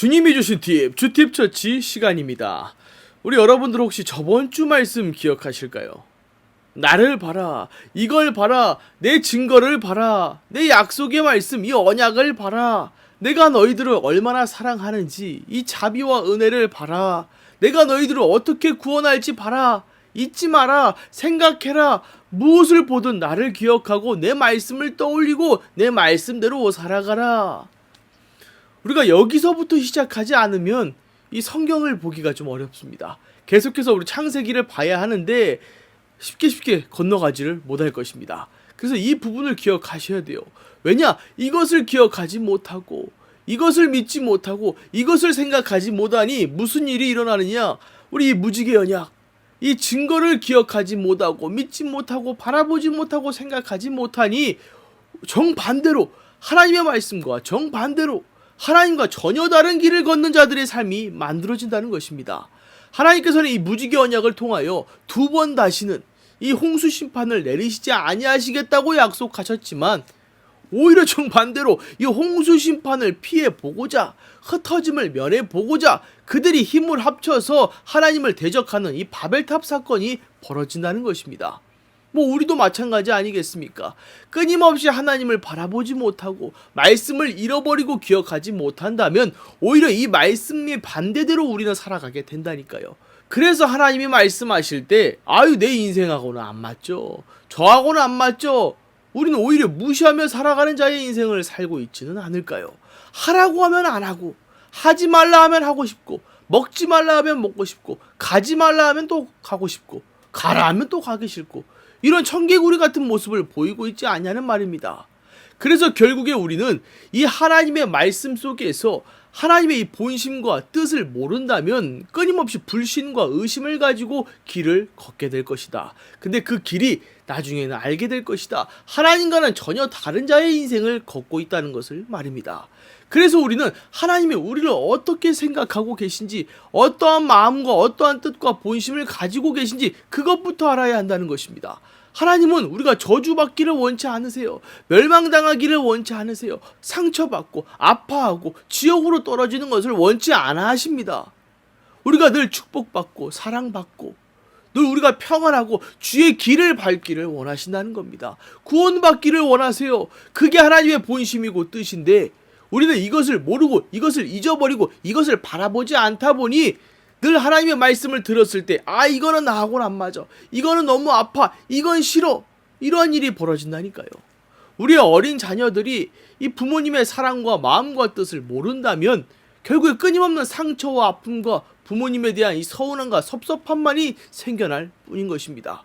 주님이 주신 팁, 주팁 처치 시간입니다. 우리 여러분들 혹시 저번 주 말씀 기억하실까요? 나를 봐라, 이걸 봐라, 내 증거를 봐라, 내 약속의 말씀, 이 언약을 봐라, 내가 너희들을 얼마나 사랑하는지 이 자비와 은혜를 봐라, 내가 너희들을 어떻게 구원할지 봐라, 잊지 마라, 생각해라, 무엇을 보든 나를 기억하고 내 말씀을 떠올리고 내 말씀대로 살아가라. 우리가 여기서부터 시작하지 않으면 이 성경을 보기가 좀 어렵습니다. 계속해서 우리 창세기를 봐야 하는데 쉽게 건너가지를 못할 것입니다. 그래서 이 부분을 기억하셔야 돼요. 왜냐? 이것을 기억하지 못하고 이것을 믿지 못하고 이것을 생각하지 못하니 무슨 일이 일어나느냐? 우리 이 무지개 언약, 이 증거를 기억하지 못하고 믿지 못하고 바라보지 못하고 생각하지 못하니 정반대로 하나님의 말씀과 정반대로 하나님과 전혀 다른 길을 걷는 자들의 삶이 만들어진다는 것입니다. 하나님께서는 이 무지개 언약을 통하여 두 번 다시는 이 홍수 심판을 내리시지 아니하시겠다고 약속하셨지만 오히려 정반대로 이 홍수 심판을 피해 보고자 흩어짐을 면해 보고자 그들이 힘을 합쳐서 하나님을 대적하는 이 바벨탑 사건이 벌어진다는 것입니다. 우리도 마찬가지 아니겠습니까? 끊임없이 하나님을 바라보지 못하고 말씀을 잃어버리고 기억하지 못한다면 오히려 이 말씀의 반대대로 우리는 살아가게 된다니까요. 그래서 하나님이 말씀하실 때 내 인생하고는 안 맞죠, 저하고는 안 맞죠, 우리는 오히려 무시하며 살아가는 자의 인생을 살고 있지는 않을까요? 하라고 하면 안 하고, 하지 말라 하면 하고 싶고, 먹지 말라 하면 먹고 싶고, 가지 말라 하면 또 가고 싶고, 가라 하면 또 가기 싫고, 이런 청개구리 같은 모습을 보이고 있지 않냐는 말입니다. 그래서 결국에 우리는 이 하나님의 말씀 속에서 하나님의 이 본심과 뜻을 모른다면 끊임없이 불신과 의심을 가지고 길을 걷게 될 것이다. 근데 그 길이 나중에는 알게 될 것이다. 하나님과는 전혀 다른 자의 인생을 걷고 있다는 것을 말입니다. 그래서 우리는 하나님이 우리를 어떻게 생각하고 계신지, 어떠한 마음과 어떠한 뜻과 본심을 가지고 계신지 그것부터 알아야 한다는 것입니다. 하나님은 우리가 저주받기를 원치 않으세요. 멸망당하기를 원치 않으세요. 상처받고 아파하고 지옥으로 떨어지는 것을 원치 않아 하십니다. 우리가 늘 축복받고 사랑받고 늘 우리가 평안하고 주의 길을 밟기를 원하신다는 겁니다. 구원받기를 원하세요. 그게 하나님의 본심이고 뜻인데 우리는 이것을 모르고 이것을 잊어버리고 이것을 바라보지 않다 보니 늘 하나님의 말씀을 들었을 때 이거는 나하고는 안 맞아, 이거는 너무 아파, 이건 싫어, 이러한 일이 벌어진다니까요. 우리의 어린 자녀들이 이 부모님의 사랑과 마음과 뜻을 모른다면 결국에 끊임없는 상처와 아픔과 부모님에 대한 이 서운함과 섭섭함만이 생겨날 뿐인 것입니다.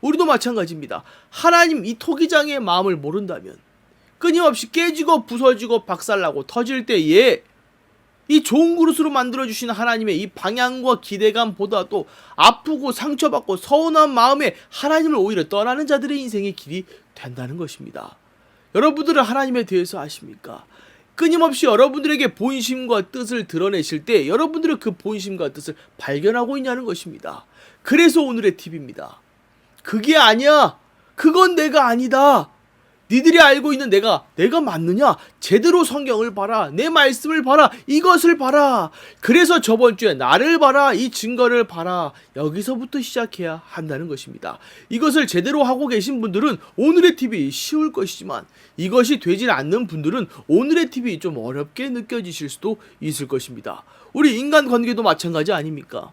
우리도 마찬가지입니다. 하나님 이 토기장의 마음을 모른다면 끊임없이 깨지고 부서지고 박살나고 터질 때에 이 좋은 그릇으로 만들어주신 하나님의 이 방향과 기대감보다도 아프고 상처받고 서운한 마음에 하나님을 오히려 떠나는 자들의 인생의 길이 된다는 것입니다. 여러분들은 하나님에 대해서 아십니까? 끊임없이 여러분들에게 본심과 뜻을 드러내실 때 여러분들은 그 본심과 뜻을 발견하고 있냐는 것입니다. 그래서 오늘의 팁입니다. 그게 아니야, 그건 내가 아니다, 니들이 알고 있는 내가 맞느냐? 제대로 성경을 봐라, 내 말씀을 봐라, 이것을 봐라. 그래서 저번 주에 나를 봐라, 이 증거를 봐라, 여기서부터 시작해야 한다는 것입니다. 이것을 제대로 하고 계신 분들은 오늘의 팁이 쉬울 것이지만 이것이 되질 않는 분들은 오늘의 팁이 좀 어렵게 느껴지실 수도 있을 것입니다. 우리 인간관계도 마찬가지 아닙니까?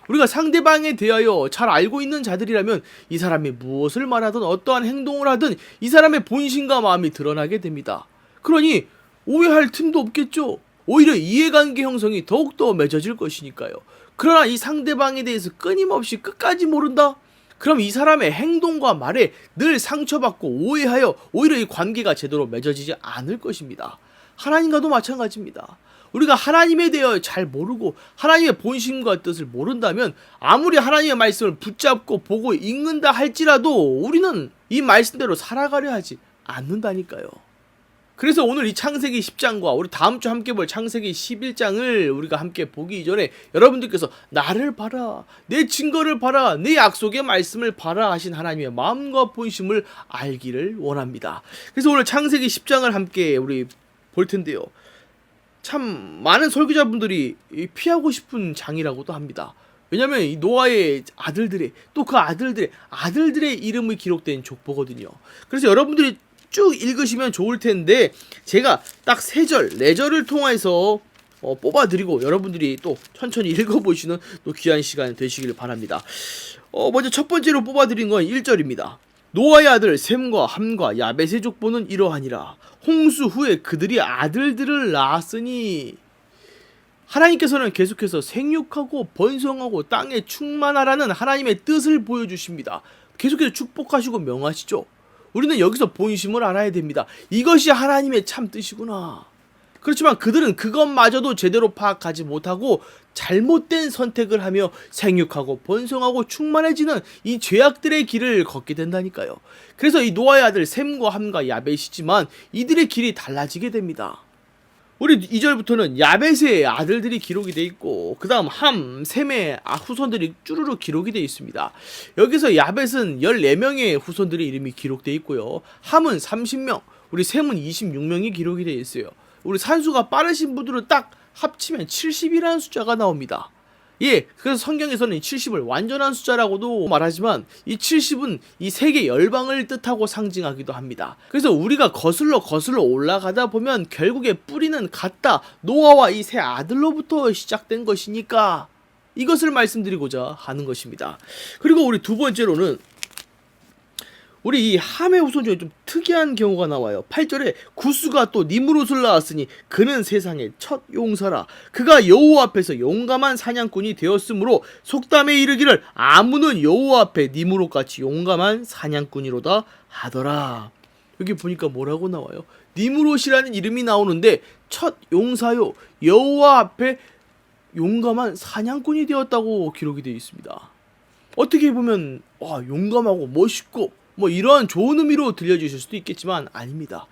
우리가 상대방에 대하여 잘 알고 있는 자들이라면 이 사람이 무엇을 말하든 어떠한 행동을 하든 이 사람의 본심과 마음이 드러나게 됩니다. 그러니 오해할 틈도 없겠죠. 오히려 이해관계 형성이 더욱더 맺어질 것이니까요. 그러나 이 상대방에 대해서 끊임없이 끝까지 모른다? 그럼 이 사람의 행동과 말에 늘 상처받고 오해하여 오히려 이 관계가 제대로 맺어지지 않을 것입니다. 하나님과도 마찬가지입니다. 우리가 하나님에 대하여 잘 모르고 하나님의 본심과 뜻을 모른다면 아무리 하나님의 말씀을 붙잡고 보고 읽는다 할지라도 우리는 이 말씀대로 살아가려 하지 않는다니까요. 그래서 오늘 이 창세기 10장과 우리 다음 주 함께 볼 창세기 11장을 우리가 함께 보기 이전에 여러분들께서 나를 봐라, 내 증거를 봐라, 내 약속의 말씀을 봐라 하신 하나님의 마음과 본심을 알기를 원합니다. 그래서 오늘 창세기 10장을 함께 우리 볼 텐데요. 참 많은 설교자분들이 피하고 싶은 장이라고도 합니다. 왜냐면 이 노아의 아들들의 또 그 아들들의 이름이 기록된 족보거든요. 그래서 여러분들이 쭉 읽으시면 좋을 텐데 제가 딱 3절, 4절을 통해서 뽑아드리고 여러분들이 또 천천히 읽어보시는 또 귀한 시간 되시길 바랍니다. 먼저 첫 번째로 뽑아드린 건 1절입니다. 노아의 아들 셈과 함과 야벳의 족보는 이러하니라. 홍수 후에 그들이 아들들을 낳았으니. 하나님께서는 계속해서 생육하고 번성하고 땅에 충만하라는 하나님의 뜻을 보여주십니다. 계속해서 축복하시고 명하시죠. 우리는 여기서 본심을 알아야 됩니다. 이것이 하나님의 참 뜻이구나. 그렇지만 그들은 그것마저도 제대로 파악하지 못하고 잘못된 선택을 하며 생육하고 번성하고 충만해지는 이 죄악들의 길을 걷게 된다니까요. 그래서 이 노아의 아들 셈과 함과 야벳이지만 이들의 길이 달라지게 됩니다. 우리 2절부터는 야벳의 아들들이 기록이 돼 있고 그 다음 함, 셈의 후손들이 쭈루룩 기록이 돼 있습니다. 여기서 야벳은 14명의 후손들의 이름이 기록돼 있고요. 함은 30명, 우리 셈은 26명이 기록이 돼 있어요. 우리 산수가 빠르신 분들은 딱 합치면 70이라는 숫자가 나옵니다. 예, 그래서 성경에서는 70을 완전한 숫자라고도 말하지만 이 70은 이 세계 열방을 뜻하고 상징하기도 합니다. 그래서 우리가 거슬러 올라가다 보면 결국에 뿌리는 같다. 노아와 이 세 아들로부터 시작된 것이니까 이것을 말씀드리고자 하는 것입니다. 그리고 우리 두 번째로는 우리 이 함의 후손 중에 좀 특이한 경우가 나와요. 8절에 구스가 또 니므롯을 낳았으니 그는 세상의 첫 용사라. 그가 여호와 앞에서 용감한 사냥꾼이 되었으므로 속담에 이르기를 아무는 여호와 앞에 니므롯같이 용감한 사냥꾼이로다 하더라. 여기 보니까 뭐라고 나와요? 니므롯이라는 이름이 나오는데 첫 용사요, 여호와 앞에 용감한 사냥꾼이 되었다고 기록이 되어 있습니다. 어떻게 보면 용감하고 멋있고 뭐 이러한 좋은 의미로 들려주실 수도 있겠지만 아닙니다.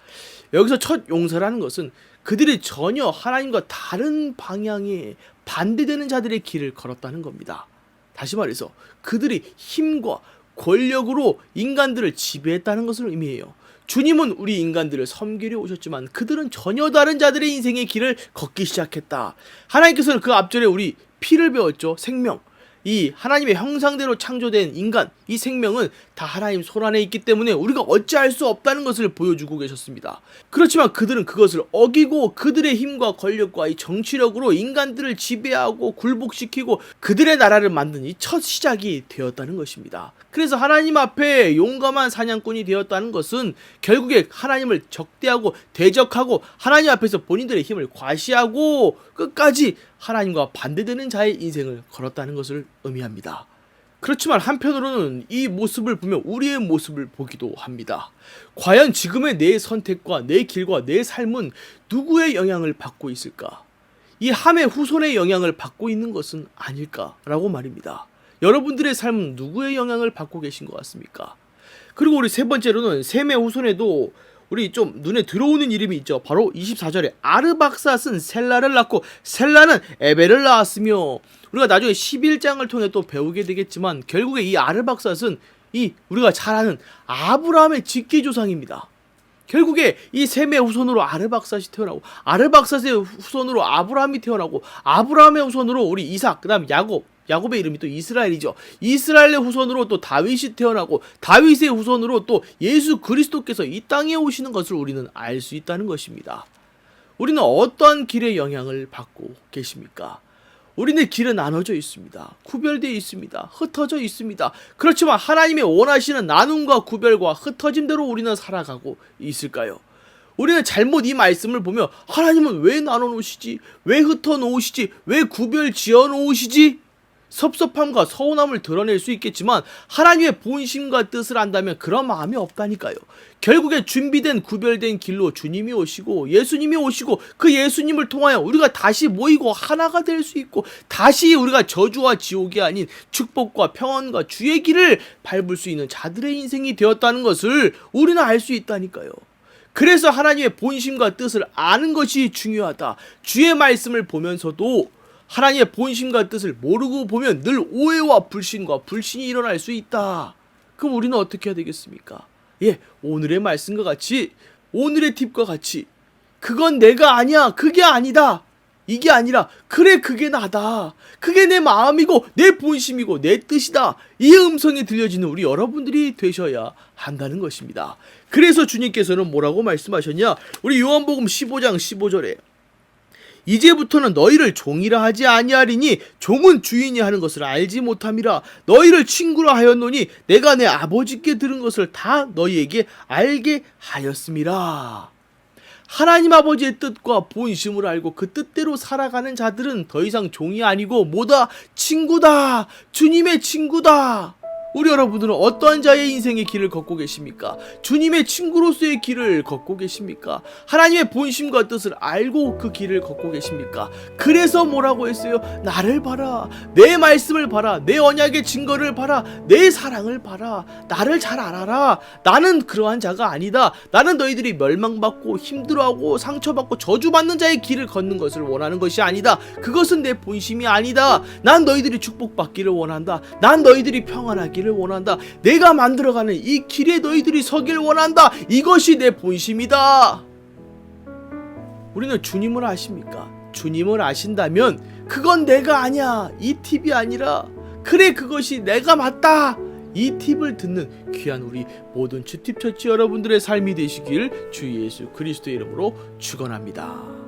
여기서 첫 용사라는 것은 그들이 전혀 하나님과 다른 방향에 반대되는 자들의 길을 걸었다는 겁니다. 다시 말해서 그들이 힘과 권력으로 인간들을 지배했다는 것을 의미해요. 주님은 우리 인간들을 섬기려 오셨지만 그들은 전혀 다른 자들의 인생의 길을 걷기 시작했다. 하나님께서는 그 앞절에 우리 피를 배웠죠. 생명. 이 하나님의 형상대로 창조된 인간, 이 생명은 다 하나님 손 안에 있기 때문에 우리가 어찌할 수 없다는 것을 보여주고 계셨습니다. 그렇지만 그들은 그것을 어기고 그들의 힘과 권력과 이 정치력으로 인간들을 지배하고 굴복시키고 그들의 나라를 만든 이 첫 시작이 되었다는 것입니다. 그래서 하나님 앞에 용감한 사냥꾼이 되었다는 것은 결국에 하나님을 적대하고 대적하고 하나님 앞에서 본인들의 힘을 과시하고 끝까지 하나님과 반대되는 자의 인생을 걸었다는 것을 의미합니다. 그렇지만 한편으로는 이 모습을 보면 우리의 모습을 보기도 합니다. 과연 지금의 내 선택과 내 길과 내 삶은 누구의 영향을 받고 있을까? 이 함의 후손의 영향을 받고 있는 것은 아닐까라고 말입니다. 여러분들의 삶은 누구의 영향을 받고 계신 것 같습니까? 그리고 우리 세 번째로는 셈의 후손에도 우리 좀 눈에 들어오는 이름이 있죠. 바로 24절에 아르박삿은 셀라를 낳고 셀라는 에벨을 낳았으며, 우리가 나중에 11장을 통해 또 배우게 되겠지만 결국에 이 아르박삿은 이 우리가 잘 아는 아브라함의 직계조상입니다. 결국에 이 셈의 후손으로 아르박삿이 태어나고 아르박삿의 후손으로 아브라함이 태어나고 아브라함의 후손으로 우리 이삭, 그 다음 야곱의 이름이 또 이스라엘이죠. 이스라엘의 후손으로 또 다윗이 태어나고 다윗의 후손으로 또 예수 그리스도께서 이 땅에 오시는 것을 우리는 알 수 있다는 것입니다. 우리는 어떠한 길의 영향을 받고 계십니까? 우리는 길은 나눠져 있습니다. 구별되어 있습니다. 흩어져 있습니다. 그렇지만 하나님의 원하시는 나눔과 구별과 흩어짐대로 우리는 살아가고 있을까요? 우리는 잘못 이 말씀을 보며 하나님은 왜 나눠 놓으시지? 왜 흩어 놓으시지? 왜 구별 지어 놓으시지? 섭섭함과 서운함을 드러낼 수 있겠지만 하나님의 본심과 뜻을 안다면 그런 마음이 없다니까요. 결국에 준비된 구별된 길로 주님이 오시고 예수님이 오시고 그 예수님을 통하여 우리가 다시 모이고 하나가 될 수 있고 다시 우리가 저주와 지옥이 아닌 축복과 평안과 주의 길을 밟을 수 있는 자들의 인생이 되었다는 것을 우리는 알 수 있다니까요. 그래서 하나님의 본심과 뜻을 아는 것이 중요하다. 주의 말씀을 보면서도 하나님의 본심과 뜻을 모르고 보면 늘 오해와 불신과 불신이 일어날 수 있다. 그럼 우리는 어떻게 해야 되겠습니까? 오늘의 말씀과 같이, 오늘의 팁과 같이 그건 내가 아니야. 그게 아니다. 이게 아니라 그래 그게 나다. 그게 내 마음이고 내 본심이고 내 뜻이다. 이 음성이 들려지는 우리 여러분들이 되셔야 한다는 것입니다. 그래서 주님께서는 뭐라고 말씀하셨냐? 우리 요한복음 15장 15절에 이제부터는 너희를 종이라 하지 아니하리니 종은 주인이 하는 것을 알지 못함이라. 너희를 친구라 하였노니 내가 내 아버지께 들은 것을 다 너희에게 알게 하였음이라. 하나님 아버지의 뜻과 본심을 알고 그 뜻대로 살아가는 자들은 더 이상 종이 아니고 뭐다? 친구다. 주님의 친구다. 우리 여러분들은 어떠한 자의 인생의 길을 걷고 계십니까? 주님의 친구로서의 길을 걷고 계십니까? 하나님의 본심과 뜻을 알고 그 길을 걷고 계십니까? 그래서 뭐라고 했어요? 나를 봐라. 내 말씀을 봐라. 내 언약의 증거를 봐라. 내 사랑을 봐라. 나를 잘 알아라. 나는 그러한 자가 아니다. 나는 너희들이 멸망받고 힘들어하고 상처받고 저주받는 자의 길을 걷는 것을 원하는 것이 아니다. 그것은 내 본심이 아니다. 난 너희들이 축복받기를 원한다. 난 너희들이 평안하기를 원한다. 내가 만들어가는 이 길에 너희들이 서길 원한다. 이것이 내 본심이다. 우리는 주님을 아십니까? 주님을 아신다면 그건 내가 아니야. 이 팁이 아니라 그래 그것이 내가 맞다. 이 팁을 듣는 귀한 우리 모든 주팁처치 여러분들의 삶이 되시길 주 예수 그리스도의 이름으로 축원합니다.